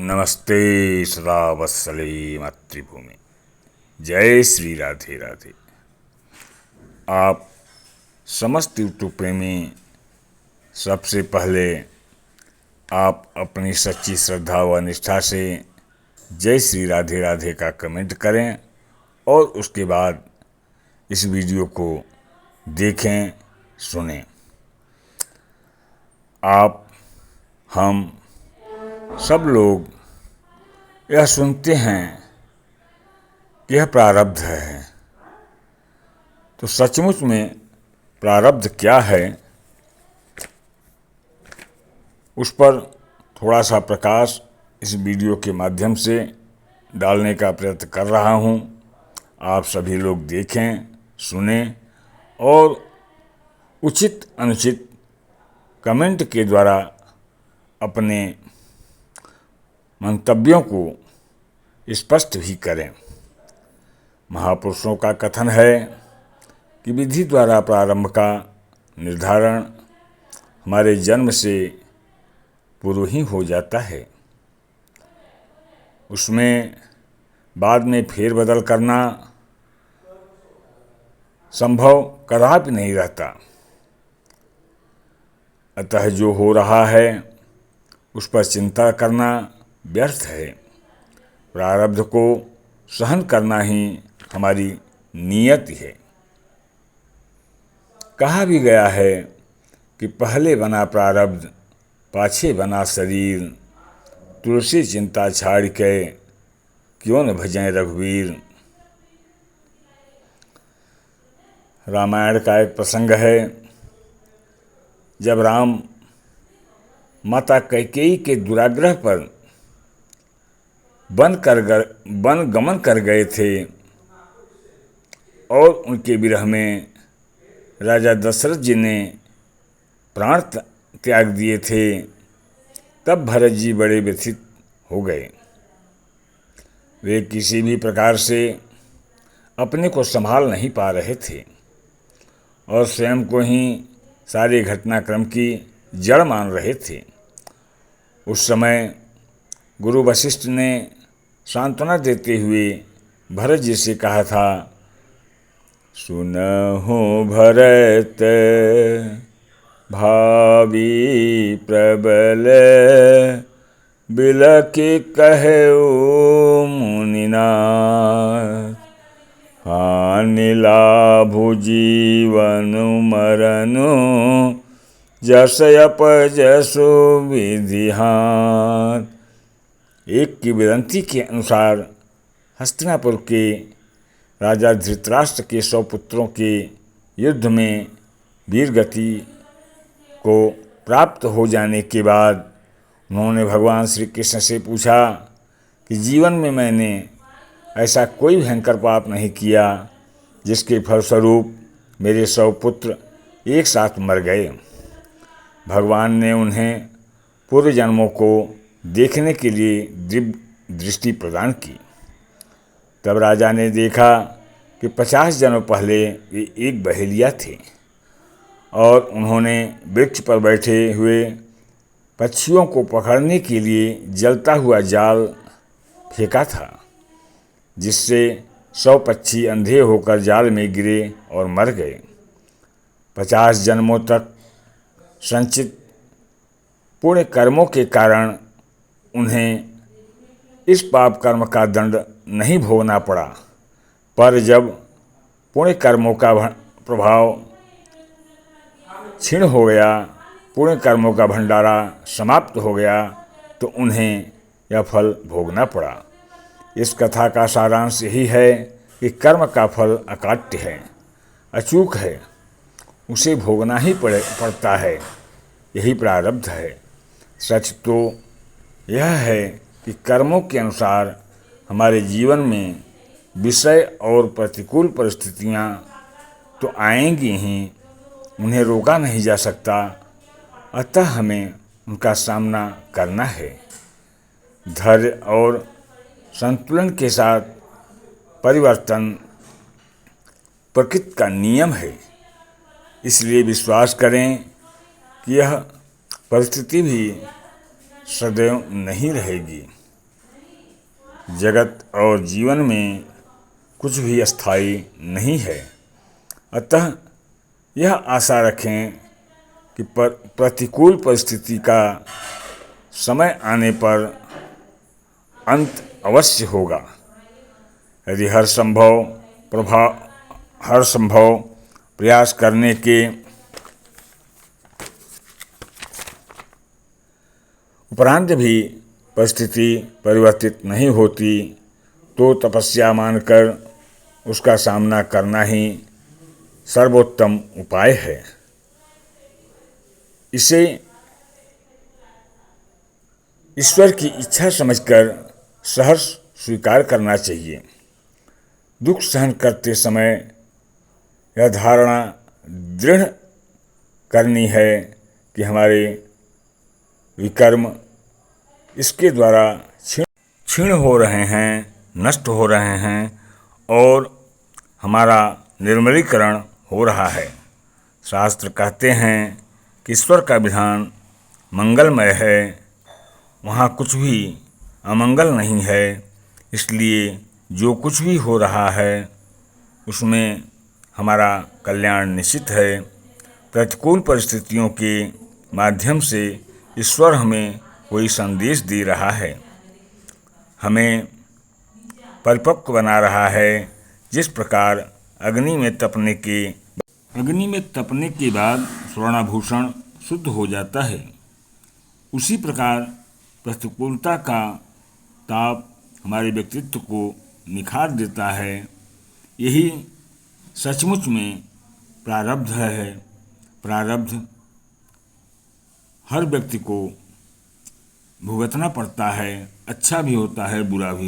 नमस्ते सदा वत्सले मातृभूमि। जय श्री राधे राधे। आप समस्त यूट्यूब प्रेमी, सबसे पहले आप अपनी सच्ची श्रद्धा व निष्ठा से जय श्री राधे राधे का कमेंट करें और उसके बाद इस वीडियो को देखें, सुनें। आप, हम सब लोग यह सुनते हैं कि यह प्रारब्ध है, तो सचमुच में प्रारब्ध क्या है, उस पर थोड़ा सा प्रकाश इस वीडियो के माध्यम से डालने का प्रयत्न कर रहा हूं। आप सभी लोग देखें, सुनें और उचित अनुचित कमेंट के द्वारा अपने मंतव्यों को स्पष्ट भी करें। महापुरुषों का कथन है कि विधि द्वारा प्रारंभ का निर्धारण हमारे जन्म से पूर्व ही हो जाता है। उसमें बाद में फेरबदल करना संभव कदापि नहीं रहता। अतः जो हो रहा है उस पर चिंता करना व्यर्थ है। प्रारब्ध को सहन करना ही हमारी नियति है। कहा भी गया है कि पहले बना प्रारब्ध पाछे बना शरीर, तुलसी चिंता छाड़ के क्यों न भजें रघुवीर। रामायण का एक प्रसंग है, जब राम माता कैकेयी के दुराग्रह पर वन गमन कर गए थे और उनके विरह में राजा दशरथ जी ने प्राण त्याग दिए थे, तब भरत जी बड़े व्यथित हो गए। वे किसी भी प्रकार से अपने को संभाल नहीं पा रहे थे और स्वयं को ही सारे घटनाक्रम की जड़ मान रहे थे। उस समय गुरु वशिष्ठ ने सांत्वना देते हुए भरत जी से कहा था, सुनहु भरत भावी प्रबल, बिलखि कहउ मुनिनाथ। हानि लाभु जीवनु मरनु, जस अपजसु विधिहान। एक की विनती के अनुसार हस्तिनापुर के राजा धृतराष्ट्र के 100 पुत्रों के युद्ध में वीरगति को प्राप्त हो जाने के बाद उन्होंने भगवान श्री कृष्ण से पूछा कि जीवन में मैंने ऐसा कोई भयंकर पाप नहीं किया जिसके फलस्वरूप मेरे 100 पुत्र एक साथ मर गए। भगवान ने उन्हें पूर्व जन्मों को देखने के लिए दिव्य दृष्टि प्रदान की। तब राजा ने देखा कि 50 जन्म पहले वे एक बहेलिया थे और उन्होंने वृक्ष पर बैठे हुए पक्षियों को पकड़ने के लिए जलता हुआ जाल फेंका था, जिससे 100 पक्षी अंधे होकर जाल में गिरे और मर गए। 50 जन्मों तक संचित पुण्य कर्मों के कारण उन्हें इस पाप कर्म का दंड नहीं भोगना पड़ा, पर जब पुण्य कर्मों का प्रभाव क्षीण हो गया, पुण्य कर्मों का भंडारा समाप्त हो गया, तो उन्हें यह फल भोगना पड़ा। इस कथा का सारांश यही है कि कर्म का फल अकाट्य है, अचूक है, उसे भोगना ही पड़ता है। यही प्रारब्ध है। सच तो यह है कि कर्मों के अनुसार हमारे जीवन में विषय और प्रतिकूल परिस्थितियां तो आएंगी ही, उन्हें रोका नहीं जा सकता। अतः हमें उनका सामना करना है। धैर्य और संतुलन के साथ परिवर्तन प्रकृति का नियम है। इसलिए विश्वास करें कि यह परिस्थिति भी सदैव नहीं रहेगी। जगत और जीवन में कुछ भी अस्थायी नहीं है। अतः यह आशा रखें कि प्रतिकूल परिस्थिति का समय आने पर अंत अवश्य होगा। यदि हर संभव प्रयास करने के उपरांत भी परिस्थिति परिवर्तित नहीं होती तो तपस्या मानकर उसका सामना करना ही सर्वोत्तम उपाय है। इसे ईश्वर की इच्छा समझकर सहर्ष स्वीकार करना चाहिए। दुख सहन करते समय यह धारणा दृढ़ करनी है कि हमारे विकर्म इसके द्वारा क्षीण हो रहे हैं, नष्ट हो रहे हैं और हमारा निर्मलीकरण हो रहा है। शास्त्र कहते हैं कि ईश्वर का विधान मंगलमय है, वहाँ कुछ भी अमंगल नहीं है। इसलिए जो कुछ भी हो रहा है उसमें हमारा कल्याण निश्चित है। प्रतिकूल परिस्थितियों के माध्यम से ईश्वर हमें कोई संदेश दे रहा है, हमें परिपक्व बना रहा है। जिस प्रकार अग्नि में तपने के बाद स्वर्णाभूषण शुद्ध हो जाता है, उसी प्रकार प्रतिकूलता का ताप हमारे व्यक्तित्व को निखार देता है। यही सचमुच में प्रारब्ध है। प्रारब्ध हर व्यक्ति को भुगतना पड़ता है, अच्छा भी होता है, बुरा भी।